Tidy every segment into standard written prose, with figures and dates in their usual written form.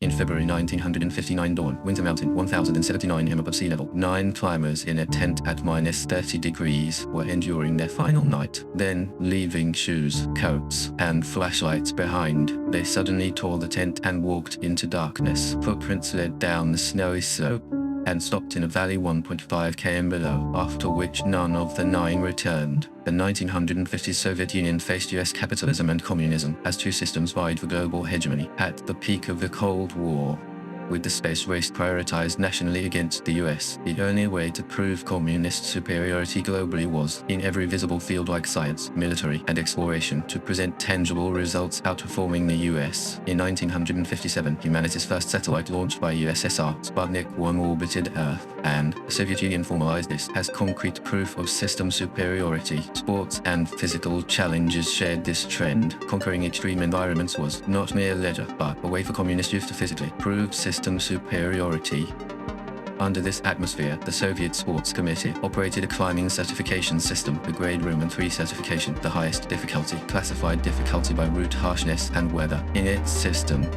In February 1959 dawn, Winter Mountain, 1079 m above sea level. 9 climbers in a tent at minus 30 degrees were enduring their final night. Then, leaving shoes, coats, and flashlights behind, they suddenly tore the tent and walked into darkness. Footprints led down the snowy slope and stopped in a valley 1.5 km below, after which none of the 9 returned. The 1950s Soviet Union faced US capitalism and communism as two systems vied for global hegemony. At the peak of the Cold War, with the space race prioritized nationally against the US, the only way to prove communist superiority globally was, in every visible field like science, military, and exploration, to present tangible results outperforming the US. In 1957, humanity's first satellite launched by USSR, Sputnik 1 orbited Earth, and the Soviet Union formalized this as concrete proof of system superiority. Sports and physical challenges shared this trend. Conquering extreme environments was not mere leisure, but a way for communist youth to physically prove system superiority. Under this atmosphere, the Soviet Sports Committee operated a climbing certification system, the Grade Roman 3 certification, the highest difficulty, classified difficulty by route harshness and weather. In its system,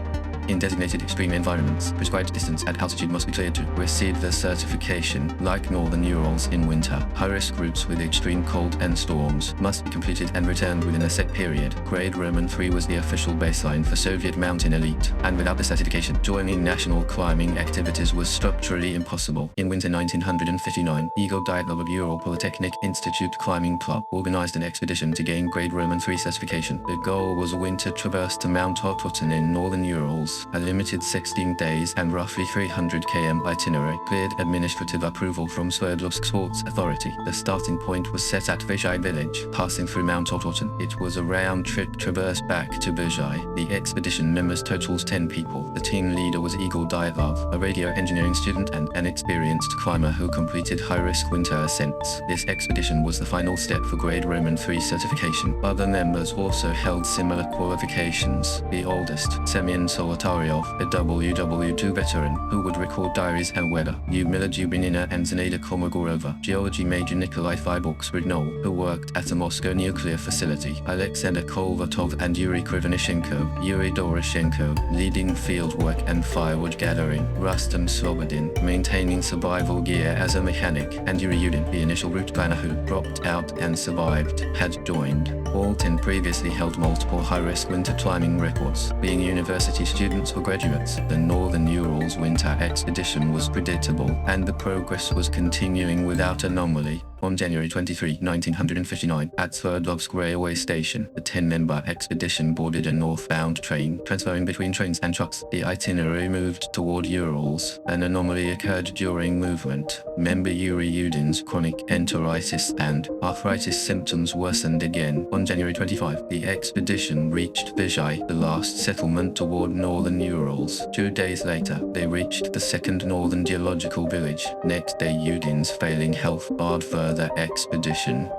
in designated extreme environments, prescribed distance and altitude must be cleared to receive the certification. Like northern Urals in winter, high-risk routes with extreme cold and storms must be completed and returned within a set period. Grade Roman 3 was the official baseline for Soviet mountain elite, and without the certification, joining national climbing activities was structurally impossible. In winter 1959, Igor Dyatlov of Ural Polytechnic Institute Climbing Club organized an expedition to gain Grade Roman 3 certification. The goal was a winter traverse to Mount Ototin in northern Urals, a limited 16 days and roughly 300 km itinerary, cleared administrative approval from Sverdlovsk Sports Authority. The starting point was set at Vizhai village, passing through Mount Ototin. It was a round-trip traverse back to Vizhai. The expedition members totaled 10 people. The team leader was Igor Dyatlov, a radio engineering student and an experienced climber who completed high-risk winter ascents. This expedition was the final step for Grade Roman 3 certification. Other members also held similar qualifications. The oldest, Semyon Solotaryov, a WW2 veteran who would record diaries and weather, Lyudmila Dubinina and Zinaida Kolmogorova, geology major Nikolai Fybok-Srednol, who worked at a Moscow nuclear facility, Alexander Kolvatov and Yuri Krivonishenko, Yuri Doroshenko, leading fieldwork and firewood gathering, Rustam Slobodin, maintaining survival gear as a mechanic, and Yuri Yudin, the initial route planner who dropped out and survived, had joined. All 10 previously held multiple high-risk winter climbing records. Being university students or graduates, the Northern Urals winter expedition was predictable, and the progress was continuing without anomaly. On January 23, 1959, at Sverdlovsk railway station, the 10-member expedition boarded a northbound train, transferring between trains and trucks. The itinerary moved toward Urals. An anomaly occurred during movement. Member Yuri Yudin's chronic enteritis and arthritis symptoms worsened again. On January 25, the expedition reached Vizhai, the last settlement toward northern Urals. 2 days later, they reached the second northern geological village. Next day, Yudin's failing health barred further expedition.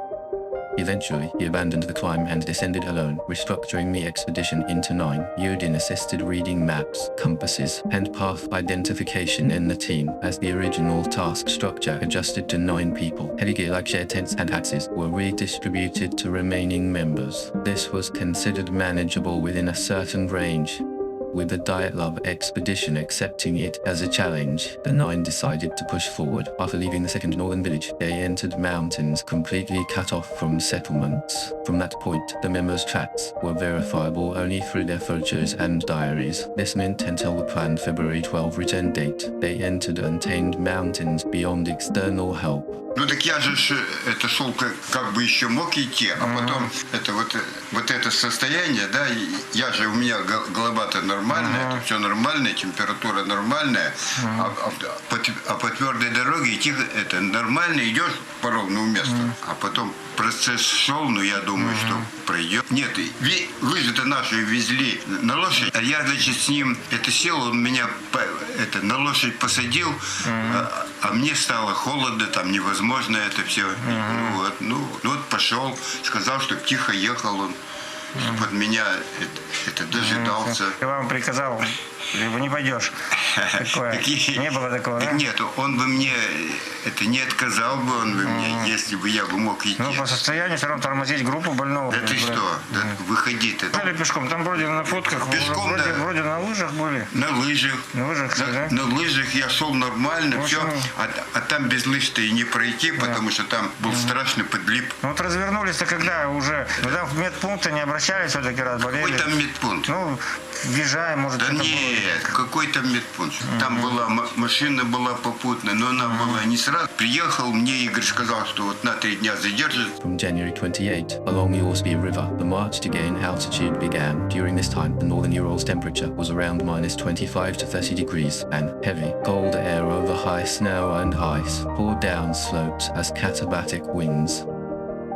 Eventually, he abandoned the climb and descended alone, restructuring the expedition into 9. Yudin assisted reading maps, compasses, and path identification in the team, as the original task structure adjusted to 9 people. Heavy gear like shared tents and axes were redistributed to remaining members. This was considered manageable within a certain range, with the Dyatlov expedition accepting it as a challenge. The 9 decided to push forward. After leaving the second northern village, they entered mountains completely cut off from settlements. From that point, the members' tracks were verifiable only through their photos and diaries. This meant until the planned February 12 return date, they entered untamed mountains beyond external help. Ну так я же это шел как бы еще мог идти, а потом это вот это состояние, да, у меня голова-то нормальная, это все нормальное, температура нормальная, а по твердой дороге идти это нормально, идешь по ровному месту, а потом процесс шел, но я думаю, что пройдет. Нет, лыжи-то наши везли на лошадь, а я, значит, с ним сел, он меня на лошадь посадил, а мне стало холодно, там невозможно это все. Ну вот пошел, сказал, что тихо ехал он, под меня это дожидался. Ты вам приказал, либо не пойдешь. такое? Не было такого, да? Нет, он бы мне, это не отказал бы он бы мне, если бы я бы мог идти. Ну, по состоянию все равно тормозить группу больного. Да ты что, да, выходить это. Или пешком, там вроде на фотках, Пешком, вроде на лыжах были. На лыжах. На лыжах, да? На лыжах я шел нормально, все, а там без лыж-то и не пройти, потому что там был страшный подлип. Ну вот развернулись-то когда уже? Ну там в медпункты не обращались все-таки раз, болели? Какой там медпункт? Ну, въезжаем, может, Да что-то нет, какой там медпункт? Там была машина была попутная, но она была не сразу. Приехал, мне Игорь сказал, что вот на 3 дня задержит. From January 28, along the Auspiya River, the march to gain altitude began. During this time, the northern Urals temperature was around minus 25 to 30 degrees, and heavy, cold air over high snow and ice poured down slopes as katabatic winds,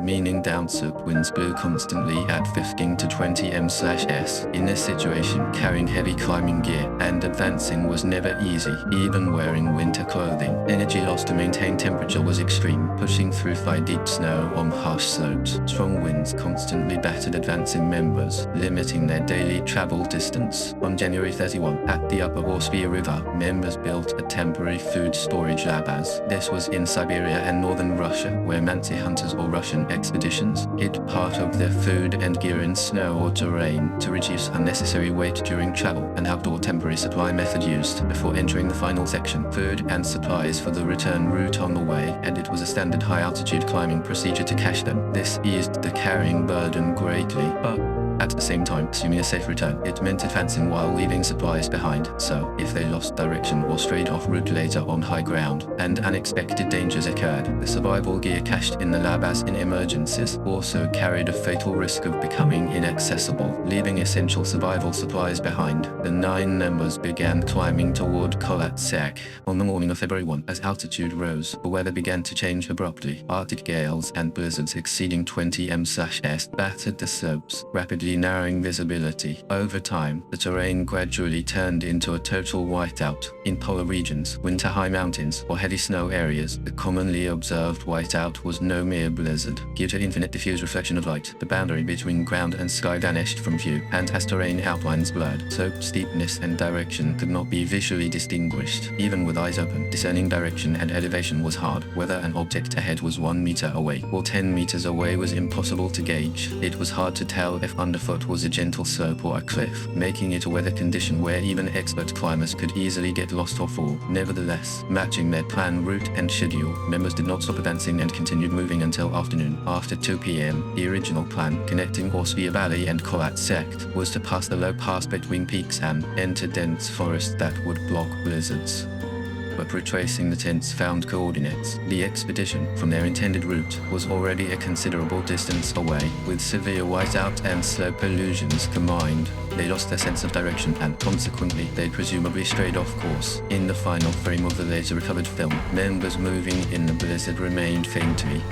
meaning downslope winds blew constantly at 15 to 20 m/s. In this situation, carrying heavy climbing gear and advancing was never easy, even wearing winter clothing. Energy loss to maintain temperature was extreme, pushing through thigh deep snow on harsh slopes. Strong winds constantly battered advancing members, limiting their daily travel distance. On January 31, at the upper Auspiya River, members built a temporary food storage lab as this was in Siberia and northern Russia, where Mansi hunters or Russian expeditions hid part of their food and gear in snow or terrain to reduce unnecessary weight during travel. An outdoor temporary supply method used before entering the final section. Food and supplies for the return route on the way, and it was a standard high-altitude climbing procedure to cache them. This eased the carrying burden greatly, but at the same time, assuming a safe return, it meant advancing while leaving supplies behind, so if they lost direction or strayed off route later on high ground, and unexpected dangers occurred, the survival gear cached in the lab as in emergencies also carried a fatal risk of becoming inaccessible, leaving essential survival supplies behind. The 9 members began climbing toward Kholat-Syakh on the morning of February 1. As altitude rose, the weather began to change abruptly. Arctic gales and blizzards exceeding 20 m/s battered the slopes, rapidly narrowing visibility. Over time, the terrain gradually turned into a total whiteout. In polar regions, winter-high mountains, or heavy snow areas, the commonly observed whiteout was no mere blizzard. Due to infinite diffuse reflection of light, the boundary between ground and sky vanished from view, and as terrain outlines blurred, slope steepness and direction could not be visually distinguished. Even with eyes open, discerning direction and elevation was hard. Whether an object ahead was 1 meter away or 10 meters away was impossible to gauge. It was hard to tell if underfoot was a gentle slope or a cliff, making it a weather condition where even expert climbers could easily get lost or fall. Nevertheless, matching their planned route and schedule, members did not stop advancing and continued moving until afternoon. After 2 p.m., the original plan, connecting Auspiya Valley and Kholat-Syakh, was to pass the low pass between peaks and enter dense forest that would block blizzards. But retracing the tents found coordinates. The expedition, from their intended route, was already a considerable distance away. With severe whiteout and slope illusions combined, they lost their sense of direction and consequently they presumably strayed off course. In the final frame of the later recovered film, members moving in the blizzard remained faintly.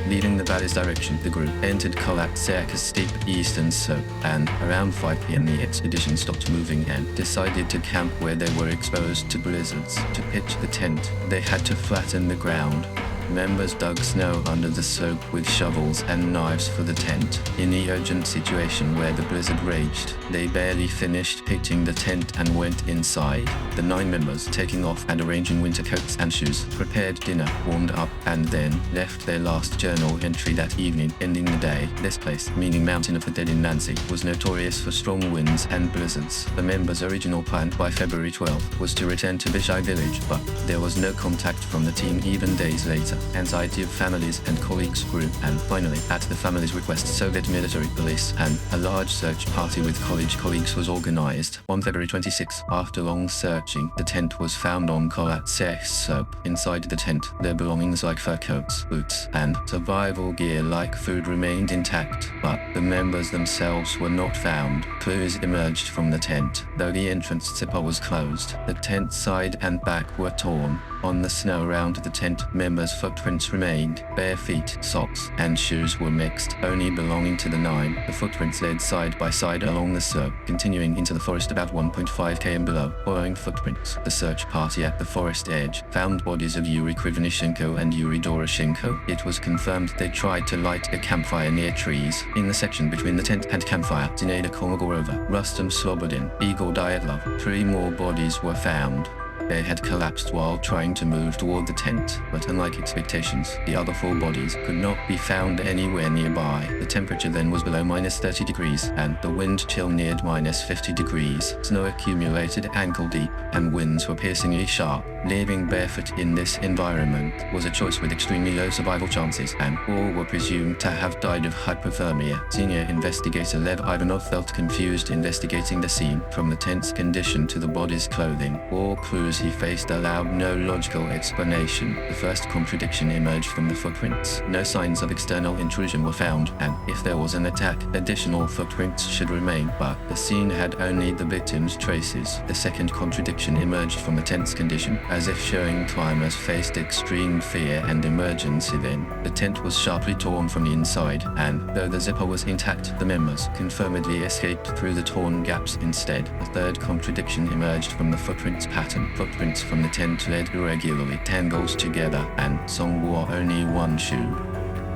Leading the valley's direction, the group entered Kholat-Syakh's steep eastern slope, and around 5 p.m. the expedition stopped moving and decided to camp where they were exposed to blizzards. To pitch the tent, they had to flatten the ground. Members dug snow under the slope with shovels and knives for the tent. In the urgent situation where the blizzard raged, they barely finished pitching the tent and went inside. The 9 members, taking off and arranging winter coats and shoes, prepared dinner, warmed up, and then left their last journal entry that evening, ending the day. This place, meaning Mountain of the Dead in Nancy, was notorious for strong winds and blizzards. The members' original plan by February 12 was to return to Bishai village, but there was no contact from the team even days later. Anxiety of families and colleagues grew, and finally, at the family's request, Soviet military police and a large search party with college colleagues was organized. On February 26, after long searching, the tent was found on Kholat-Syakh's slope. Inside the tent, their belongings like fur coats, boots, and survival gear like food remained intact, but the members themselves were not found. Clues emerged from the tent. Though the entrance zipper was closed, the tent side and back were torn. On the snow around the tent, members' footprints remained. Bare feet, socks, and shoes were mixed, only belonging to the 9. The footprints led side by side along the slope, continuing into the forest about 1.5 km below. Following footprints, the search party at the forest edge found bodies of Yuri Krivonishenko and Yuri Doroshenko. It was confirmed they tried to light a campfire near trees. In the section between the tent and campfire, Zinaida Kolmogorova, Rustam Slobodin, Igor Dyatlov, 3 more bodies were found. They had collapsed while trying to move toward the tent, but unlike expectations, the other 4 bodies could not be found anywhere nearby. The temperature then was below -30 degrees, and the wind chill neared -50 degrees. Snow accumulated ankle deep, and winds were piercingly sharp. Living barefoot in this environment was a choice with extremely low survival chances, and all were presumed to have died of hypothermia. Senior investigator Lev Ivanov felt confused investigating the scene, from the tent's condition to the body's clothing. All clues he faced allowed no logical explanation. The first contradiction emerged from the footprints. No signs of external intrusion were found, and if there was an attack, additional footprints should remain, but the scene had only the victim's traces. The second contradiction emerged from the tent's condition, as if showing climbers faced extreme fear and emergency then. The tent was sharply torn from the inside, and though the zipper was intact, the members confirmedly escaped through the torn gaps instead. The third contradiction emerged from the footprints pattern. Footprints from the tent led irregularly, tangled together, and some wore only one shoe.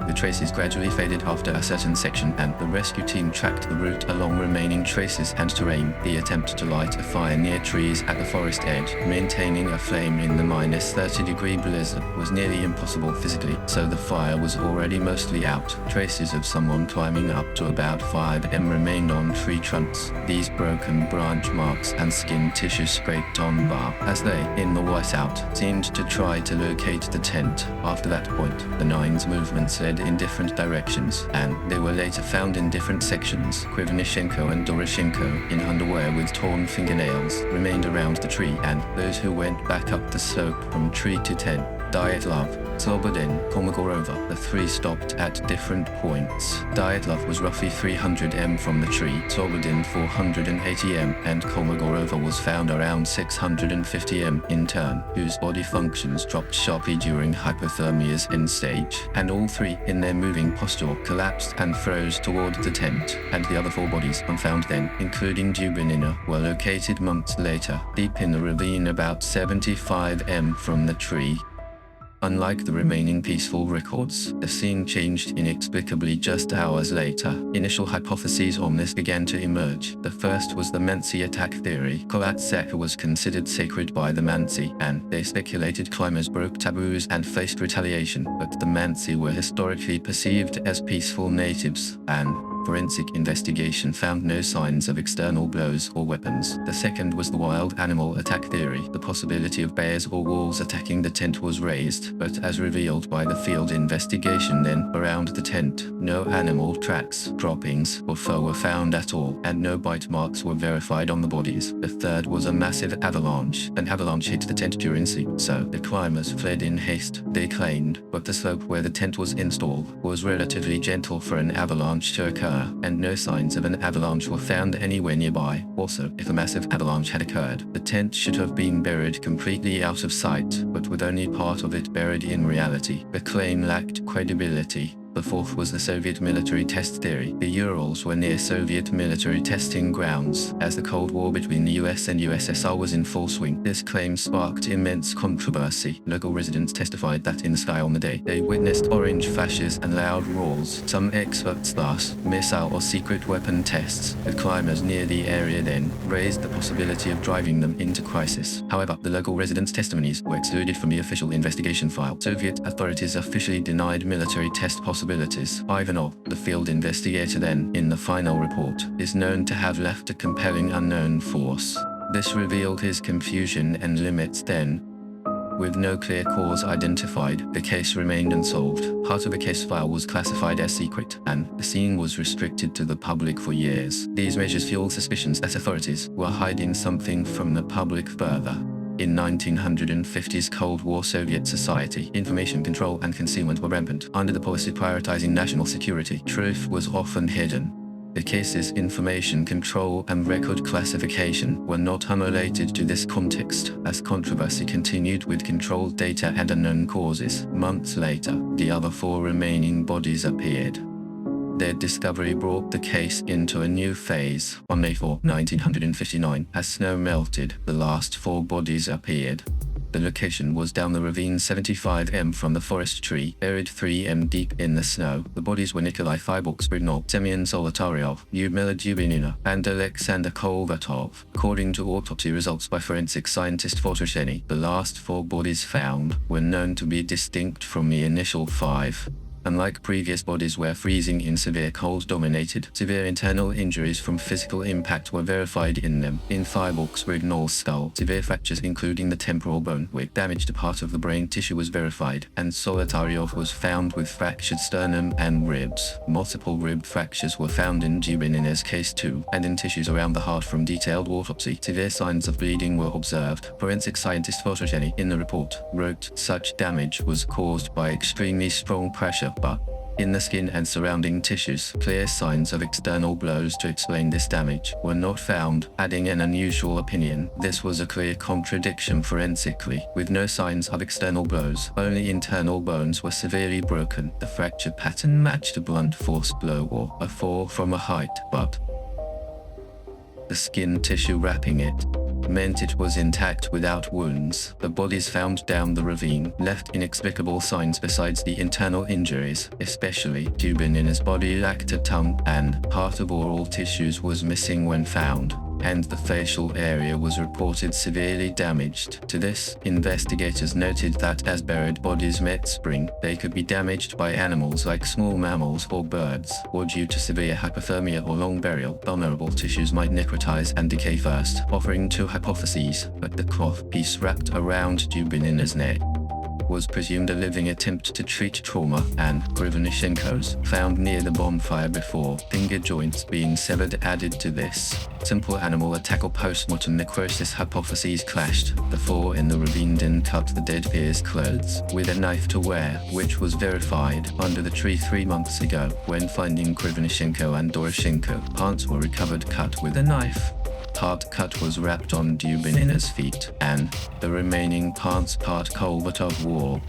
The traces gradually faded after a certain section, and the rescue team tracked the route along remaining traces and terrain. The attempt to light a fire near trees at the forest edge, maintaining a flame in the -30-degree blizzard, was nearly impossible physically, so the fire was already mostly out. Traces of someone climbing up to about 5 m remained on tree trunks. These broken branch marks and skin tissue scraped on bark, as they, in the whiteout, seemed to try to locate the tent. After that point, the 9's movements led in different directions, and they were later found in different sections. Krivonishenko and Doroshenko, in underwear with torn fingernails, remained around the tree, and those who went back up the slope from tree to tent. Dyatlov, Slobodin, Kolmogorova, the 3 stopped at different points. Dyatlov was roughly 300 m from the tree, Slobodin 480 m, and Kolmogorova was found around 650 m in turn, whose body functions dropped sharply during hypothermia's end stage, and all 3, in their moving posture, collapsed and froze toward the tent, and the other 4 bodies, unfound then, including Dubinina, were located months later, deep in the ravine about 75 m from the tree. Unlike the remaining peaceful records, the scene changed inexplicably just hours later. Initial hypotheses on this began to emerge. The first was the Mansi attack theory. Kovatsek was considered sacred by the Mansi, and they speculated climbers broke taboos and faced retaliation, but the Mansi were historically perceived as peaceful natives, and forensic investigation found no signs of external blows or weapons. The second was the wild animal attack theory. The possibility of bears or wolves attacking the tent was raised, but as revealed by the field investigation then around the tent, no animal tracks, droppings, or fur were found at all, and no bite marks were verified on the bodies. The third was a massive avalanche. An avalanche hit the tent during sleep, so the climbers fled in haste, they claimed, but the slope where the tent was installed was relatively gentle for an avalanche to occur, and no signs of an avalanche were found anywhere nearby. Also, if a massive avalanche had occurred, the tent should have been buried completely out of sight, but with only part of it buried in reality. The claim lacked credibility. The fourth was the Soviet military test theory. The Urals were near Soviet military testing grounds, as the Cold War between the US and USSR was in full swing. This claim sparked immense controversy. Local residents testified that in the sky on the day, they witnessed orange flashes and loud roars. Some experts thus, missile or secret weapon tests, with climbers near the area then, raised the possibility of driving them into crisis. However, the local residents' testimonies were excluded from the official investigation file. Soviet authorities officially denied military test possibilities. Ivanov, the field investigator then, in the final report, is known to have left a compelling unknown force. This revealed his confusion and limits then. With no clear cause identified, the case remained unsolved. Part of the case file was classified as secret, and the scene was restricted to the public for years. These measures fueled suspicions that authorities were hiding something from the public further. In 1950s Cold War Soviet society, information control and concealment were rampant. Under the policy prioritizing national security, truth was often hidden. The case's information control and record classification were not unrelated to this context, as controversy continued with controlled data and unknown causes. Months later, the other 4 remaining bodies appeared. Their discovery brought the case into a new phase. On May 4, 1959, as snow melted, the last 4 bodies appeared. The location was down the ravine 75 m from the forest tree, buried 3 m deep in the snow. The bodies were Nikolai Sverdlovsk, Semyon Zolotaryov, Lyudmila Dubinina, and Alexander Kolvatov. According to autopsy results by forensic scientist Fotosheny, the last 4 bodies found were known to be distinct from the initial 5. Unlike previous bodies where freezing in severe cold dominated, severe internal injuries from physical impact were verified in them. In Sverdlovsk's skull, severe fractures including the temporal bone with damage to part of the brain tissue was verified, and Zolotaryov was found with fractured sternum and ribs. Multiple rib fractures were found in Dubinina's case too, and in tissues around the heart from detailed autopsy. Severe signs of bleeding were observed. Forensic scientist Fotosheny, in the report, wrote, "Such damage was caused by extremely strong pressure, but in the skin and surrounding tissues, clear signs of external blows to explain this damage were not found," adding an unusual opinion. This was a clear contradiction forensically, with no signs of external blows. Only internal bones were severely broken. The fracture pattern matched a blunt force blow or a fall from a height, but the skin tissue wrapping it meant it was intact without wounds. The bodies found down the ravine left inexplicable signs besides the internal injuries, especially Dubinina's body lacked a tongue and part of oral tissues was missing when found, and the facial area was reported severely damaged. To this, investigators noted that as buried bodies met spring, they could be damaged by animals like small mammals or birds, or due to severe hypothermia or long burial, vulnerable tissues might necrotize and decay first, offering 2 hypotheses, but the cloth piece wrapped around Dubinina's neck was presumed a living attempt to treat trauma, and Krivonishenko's, found near the bonfire before finger joints being severed, added to this. Simple animal attack or post-mortem necrosis hypotheses clashed. The 4 in the ravine then cut the dead peer's clothes with a knife to wear, which was verified under the tree 3 months ago. When finding Krivonishenko and Doroshenko, parts were recovered cut with a knife. Part cut was wrapped on Dubinina's feet, and the remaining part Kolvatov wore.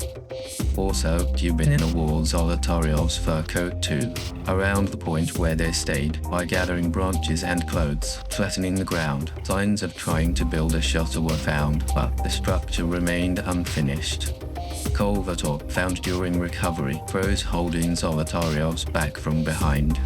Also, Dubinina wore Zolotaryov's fur coat too, around the point where they stayed, by gathering branches and clothes, flattening the ground. Signs of trying to build a shelter were found, but the structure remained unfinished. Kolvatov, found during recovery, froze holding Zolotaryov's back from behind.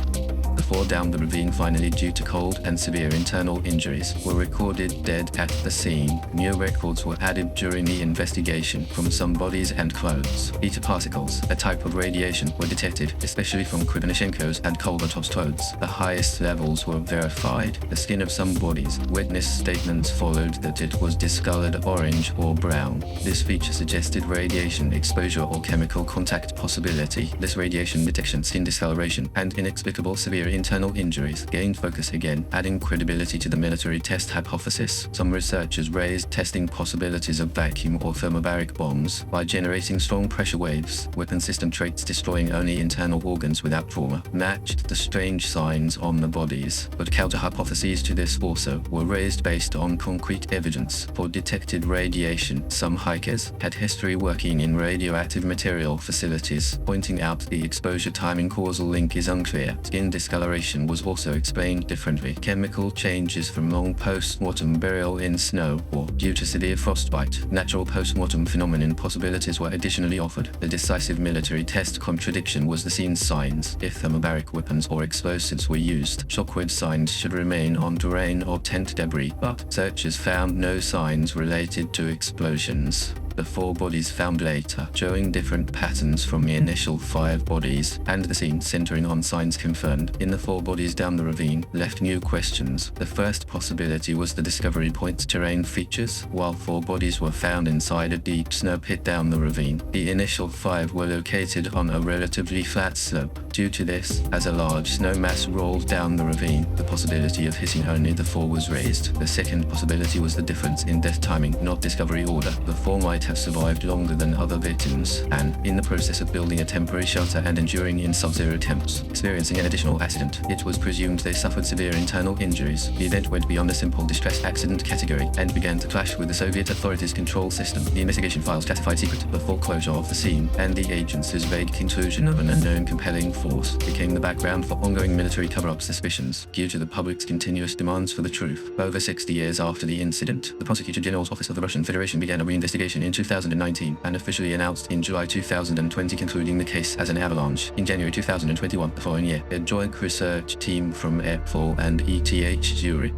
The 4 down the ravine finally, due to cold and severe internal injuries, were recorded dead at the scene. New records were added during the investigation from some bodies and clothes. Beta particles, a type of radiation, were detected, especially from Krivonishenko's and Kolvatov's clothes. The highest levels were verified. The skin of some bodies, witness statements followed that it was discolored orange or brown. This feature suggested radiation exposure or chemical contact possibility. This radiation detection, skin discoloration, and inexplicable severe internal injuries gained focus again, adding credibility to the military test hypothesis. Some researchers raised testing possibilities of vacuum or thermobaric bombs by generating strong pressure waves with consistent traits destroying only internal organs without trauma, matched the strange signs on the bodies. But counter-hypotheses to this also were raised based on concrete evidence for detected radiation. Some hikers had history working in radioactive material facilities, pointing out the exposure timing causal link is unclear. Skin discoloration was also explained differently. Chemical changes from long post-mortem burial in snow or due to severe frostbite. Natural post-mortem phenomenon possibilities were additionally offered. The decisive military test contradiction was the scene signs. If thermobaric weapons or explosives were used, shockwave signs should remain on terrain or tent debris, but searchers found no signs related to explosions. The 4 bodies found later, showing different patterns from the initial 5 bodies, and the scene centering on signs confirmed in the 4 bodies down the ravine, left new questions. The first possibility was the discovery point's terrain features, while 4 bodies were found inside a deep snow pit down the ravine. The initial 5 were located on a relatively flat slope. Due to this, as a large snow mass rolled down the ravine, the possibility of hitting only the 4 was raised. The second possibility was the difference in death timing, not discovery order. The 4 might might have survived longer than other victims, and in the process of building a temporary shelter and enduring in sub-zero temps, experiencing an additional accident. It was presumed they suffered severe internal injuries. The event went beyond a simple distress accident category and began to clash with the Soviet authorities' control system. The investigation files classified secret, the foreclosure of the scene, and the agency's vague conclusion of an unknown compelling force became the background for ongoing military cover-up suspicions due to the public's continuous demands for the truth. Over 60 years after the incident, the Prosecutor General's Office of the Russian Federation began a reinvestigation in 2019 and officially announced in July 2020 concluding the case as an avalanche. In January 2021, the following year, a joint research team from EPFL and ETH Zurich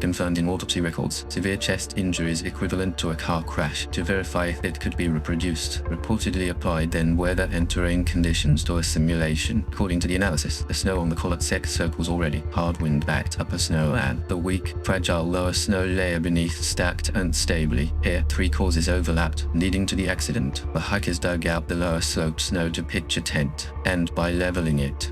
confirmed in autopsy records severe chest injuries equivalent to a car crash. To verify if it could be reproduced, reportedly applied then weather and terrain conditions to a simulation. According to the analysis, the snow on the Kolotsek slope was already hard wind-backed upper snow and the weak, fragile lower snow layer beneath stacked unstably. Here, three causes overlapped, leading to the accident. The hikers dug out the lower slope snow to pitch a tent, and by leveling it,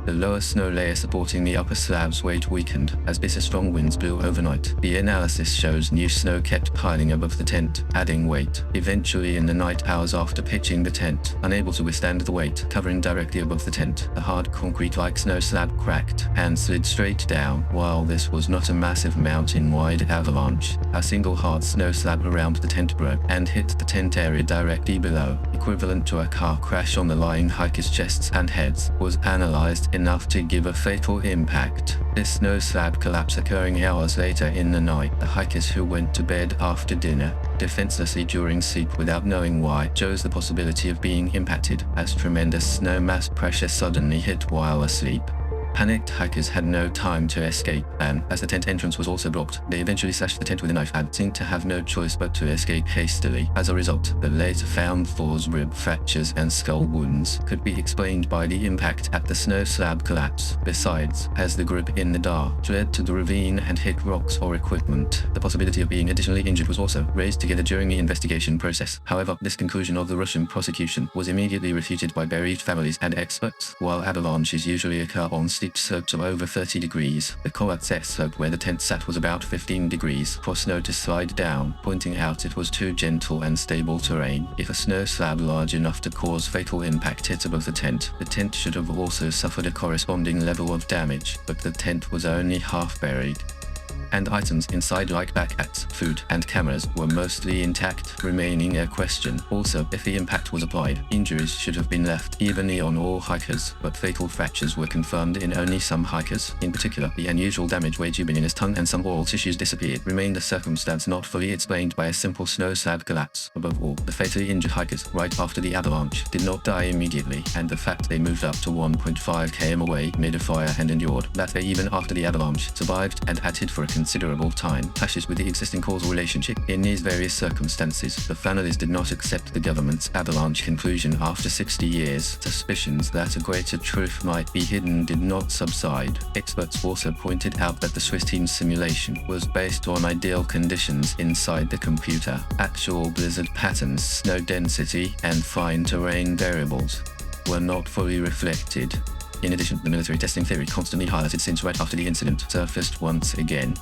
the lower snow layer supporting the upper slab's weight weakened as bitter strong winds blew overnight. The analysis shows new snow kept piling above the tent, adding weight. Eventually, in the night hours after pitching the tent, unable to withstand the weight, covering directly above the tent, the hard concrete-like snow slab cracked and slid straight down. While this was not a massive mountain-wide avalanche, a single hard snow slab around the tent broke and hit the tent area directly below, equivalent to a car crash on the lying hikers' chests and heads, was analyzed enough to give a fatal impact. This snow slab collapse occurring hours later in the night. The hikers who went to bed after dinner, defenselessly during sleep without knowing why, chose the possibility of being impacted as tremendous snow mass pressure suddenly hit while asleep. Panicked hikers had no time to escape, and as the tent entrance was also blocked, they eventually slashed the tent with a knife and seemed to have no choice but to escape hastily. As a result, the later found falls, rib fractures, and skull wounds could be explained by the impact at the snow slab collapse. Besides, as the group in the dark fled to the ravine and hit rocks or equipment, the possibility of being additionally injured was also raised together during the investigation process. However, this conclusion of the Russian prosecution was immediately refuted by bereaved families and experts. While avalanches usually occur on steep slopes of over 30 degrees, the Kolotsek slope where the tent sat was about 15 degrees for snow to slide down, pointing out it was too gentle and stable terrain. If a snow slab large enough to cause fatal impact hit above the tent should have also suffered a corresponding level of damage, but the tent was only half buried, and items inside like backpacks, food, and cameras were mostly intact, remaining a question. Also, if the impact was applied, injuries should have been left evenly on all hikers, but fatal fractures were confirmed in only some hikers. In particular, the unusual damage where Yudin in his tongue and some oral tissues disappeared remained a circumstance not fully explained by a simple snow slab collapse. Above all, the fatally injured hikers, right after the avalanche, did not die immediately, and the fact they moved up to 1.5 km away mid a fire and endured that they even after the avalanche survived and acted for a considerable time clashes with the existing causal relationship. In these various circumstances, the families did not accept the government's avalanche conclusion after 60 years. Suspicions that a greater truth might be hidden did not subside. Experts also pointed out that the Swiss team's simulation was based on ideal conditions inside the computer. Actual blizzard patterns, snow density, and fine terrain variables were not fully reflected. In addition, the military testing theory, constantly highlighted since right after the incident, surfaced once again.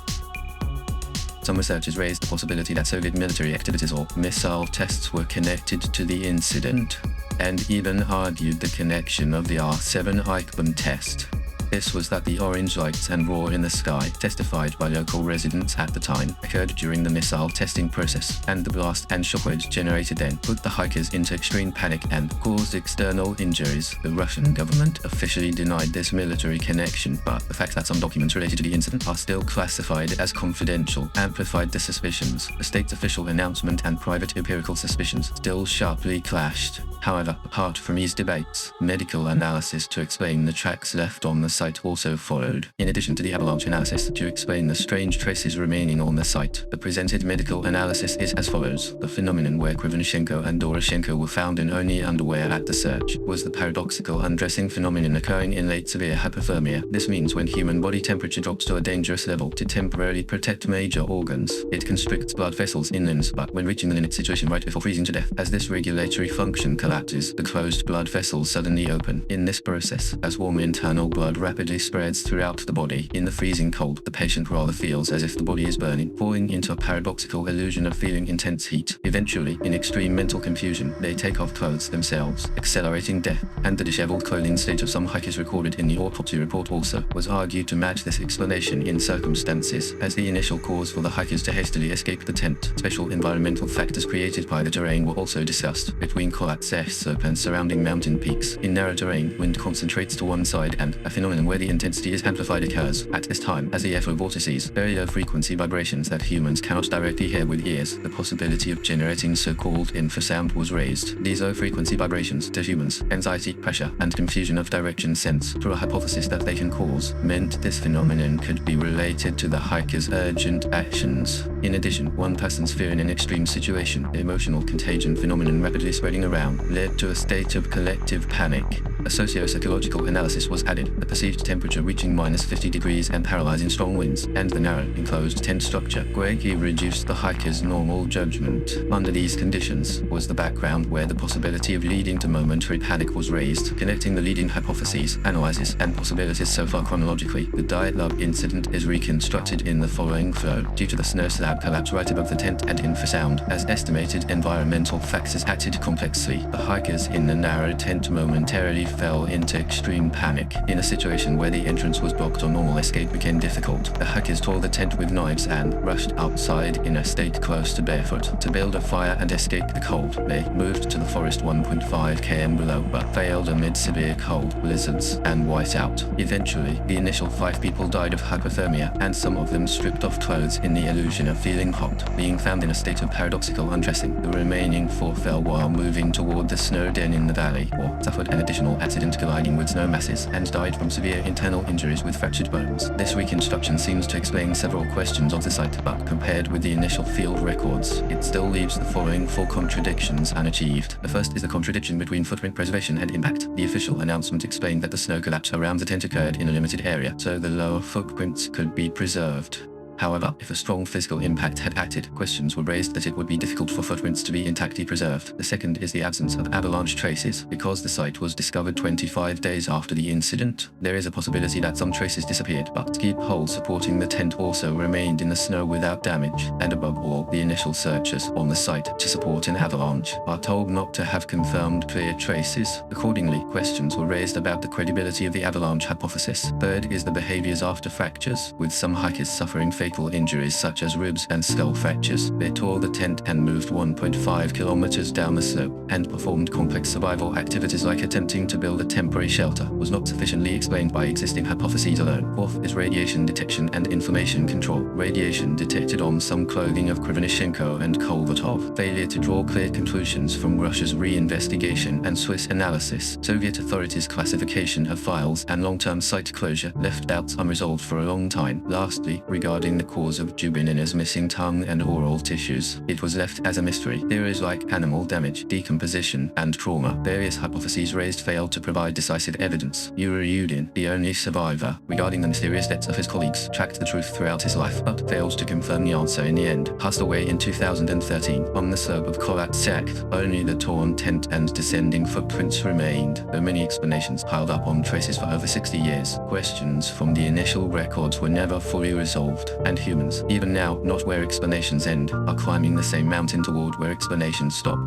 Some researchers raised the possibility that Soviet military activities or missile tests were connected to the incident, and even argued the connection of the R7 Eichmann test. This was that the orange lights and roar in the sky, testified by local residents at the time, occurred during the missile testing process, and the blast and shockwaves generated then put the hikers into extreme panic and caused external injuries. The Russian government officially denied this military connection, but the fact that some documents related to the incident are still classified as confidential amplified the suspicions. The state's official announcement and private empirical suspicions still sharply clashed. However, apart from these debates, medical analysis to explain the tracks left on the site also followed. In addition to the avalanche analysis to explain the strange traces remaining on the site, the presented medical analysis is as follows. The phenomenon where Krivonishenko and Doroshenko were found in only underwear at the search was the paradoxical undressing phenomenon occurring in late severe hypothermia. This means when human body temperature drops to a dangerous level to temporarily protect major organs, it constricts blood vessels in limbs, but when reaching the limit situation right before freezing to death, as this regulatory function collapses, the closed blood vessels suddenly open. In this process, as warm internal blood rapidly spreads throughout the body. In the freezing cold, the patient rather feels as if the body is burning, falling into a paradoxical illusion of feeling intense heat. Eventually, in extreme mental confusion, they take off clothes themselves, accelerating death, and the disheveled clothing state of some hikers recorded in the autopsy report also was argued to match this explanation in circumstances as the initial cause for the hikers to hastily escape the tent. Special environmental factors created by the terrain were also discussed. Between Sverdlovsk and surrounding mountain peaks, in narrow terrain, wind concentrates to one side and a phenomenon where the intensity is amplified occurs. At this time, as the FO vortices, very low frequency vibrations that humans cannot directly hear with ears, the possibility of generating so-called infrasound was raised. These low frequency vibrations to humans, anxiety, pressure, and confusion of direction sense, through a hypothesis that they can cause, meant this phenomenon could be related to the hiker's urgent actions. In addition, one person's fear in an extreme situation, the emotional contagion phenomenon rapidly spreading around, led to a state of collective panic. A socio-psychological analysis was added, the perceived temperature reaching -50 degrees and paralyzing strong winds, and the narrow, enclosed tent structure greatly reduced the hiker's normal judgment. Under these conditions was the background where the possibility of leading to momentary panic was raised, connecting the leading hypotheses, analyses, and possibilities so far chronologically. The Dyatlov incident is reconstructed in the following flow. Due to the snow slab collapse right above the tent and infrasound, as estimated environmental factors acted complexly, the hikers in the narrow tent momentarily fell into extreme panic. In a situation where the entrance was blocked or normal escape became difficult, the hikers tore the tent with knives and rushed outside in a state close to barefoot. To build a fire and escape the cold, they moved to the forest 1.5 km below, but failed amid severe cold, blizzards, and whiteout. Eventually, the initial 5 people died of hypothermia, and some of them stripped off clothes in the illusion of feeling hot, being found in a state of paradoxical undressing. The remaining 4 fell while moving toward the snow den in the valley, or suffered an additional accident colliding with snow masses, and died from severe internal injuries with fractured bones. This reconstruction seems to explain several questions of the site, but compared with the initial field records, it still leaves the following 4 contradictions unachieved. The first is the contradiction between footprint preservation and impact. The official announcement explained that the snow collapse around the tent occurred in a limited area, so the lower footprints could be preserved. However, if a strong physical impact had acted, questions were raised that it would be difficult for footprints to be intactly preserved. The second is the absence of avalanche traces. Because the site was discovered 25 days after the incident, there is a possibility that some traces disappeared, but ski poles supporting the tent also remained in the snow without damage. And above all, the initial searchers on the site to support an avalanche are told not to have confirmed clear traces. Accordingly, questions were raised about the credibility of the avalanche hypothesis. Third is the behaviors after fractures, with some hikers suffering fatal injuries such as ribs and skull fractures. They tore the tent and moved 1.5 kilometers down the slope, and performed complex survival activities like attempting to build a temporary shelter, was not sufficiently explained by existing hypotheses alone. Fourth is radiation detection and information control. Radiation detected on some clothing of Krivonischenko and Kolvatov. Failure to draw clear conclusions from Russia's Reinvestigation and Swiss analysis. Soviet authorities' classification of files and long-term site closure left doubts unresolved for a long time. Lastly, regarding the cause of Jubinina's missing tongue and oral tissues, it was left as a mystery. Theories like animal damage, decomposition, and trauma, various hypotheses raised, failed to provide decisive evidence. Yudin, the only survivor, regarding the mysterious deaths of his colleagues, tracked the truth throughout his life, but failed to confirm the answer in the end. Passed away in 2013. On the slope of Kolatsak, only the torn tent and descending footprints remained, though many explanations piled up on traces for over 60 years. Questions from the initial records were never fully resolved, and humans, even now not where explanations end, are climbing the same mountain toward where explanations stop.